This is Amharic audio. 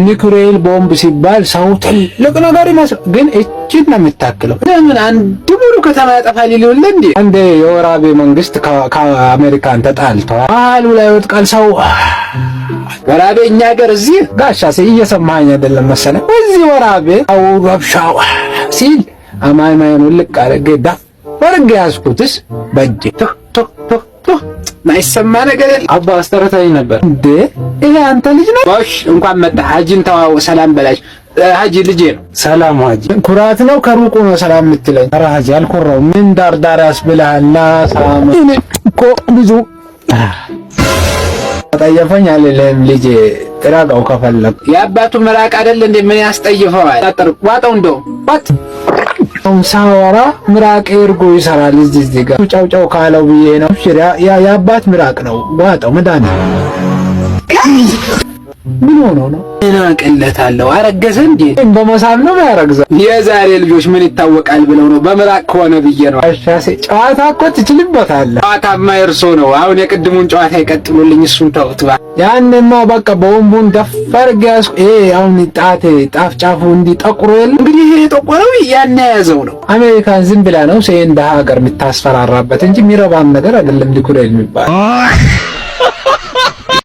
ኒኩሌር ቦምብ ሲባል ሰው ትልቅ ነገር ይመስል ግን እቺን ነው የምታክለው። ለምን አንድ ሙሉ ከተማ ያጠፋል ይሉል እንዴ? አንዴ የወራቤ መንግስት ከአሜሪካን ተጣልተዋል። መሀሉ ላይ ወጥቃል ሰው። ወራቤ እኛ ሀገር እዚህ ጋሻ እየሰማኸኝ አይደለም መሰለኝ። እዚህ ወራቤ አው ረብሻው ሲል አማይማይን ልቅ አረገ ዳፍ ወርግ ያስኩትስ በእጄ ማይሰማ ነገር የለም። አባ አስተረታኝ ነበር እንዴ ይሄ አንተ ልጅ ነው? እሺ እንኳን መጣ። ሀጂን ተዋው ሰላም በላሽ። ሀጂ ልጄ ነው። ሰላም ሀጂ። ኩራት ነው ከሩቁ ነው ሰላም የምትለኝ? ኧረ ሀጂ አልኮራው። ምን ዳርዳር ያስብልሃልና ሰላም እኮ ብዙ ጠየፈኝ አለለም ልጄ። ጥራቃው ከፈለክ የአባቱ መራቅ አይደል እንዴ? ምን ያስጠይፈዋል? ታጠር ዋጣው እንደው ዋጥ ሳወራ ምራቅ እርጎ ይሰራል። እዚህ ጋር ጫውጫው ካለው ብዬ ነው። የአባት ምራቅ ነው ዋጣው መድኃኒት። ምን ሆኖ ነው? እናቀለታለሁ። አረገዘ እንዴ? በመሳም ነው ያረገዘ። የዛሬ ልጆች ምን ይታወቃል ብለው ነው በምራቅ ከሆነ ብዬ ነው። አሻሴ ጨዋታ እኮ ትችልበታለህ። ጨዋታማ እርሶ ነው። አሁን የቅድሙን ጨዋታ ይቀጥሉልኝ። እሱን ተውት ባ ያንማ በቃ ቦምቡን ደፈር ጋስ አሁን ጣፍ ጫፉ እንዲጠቁሩ የለ እንግዲህ ይሄ ጠቆረው ያን ያዘው ነው። አሜሪካን ዝም ብላ ነው እንደ ሀገር የምታስፈራራበት እንጂ የሚረባም ነገር አይደለም ሊኩሬል የሚባል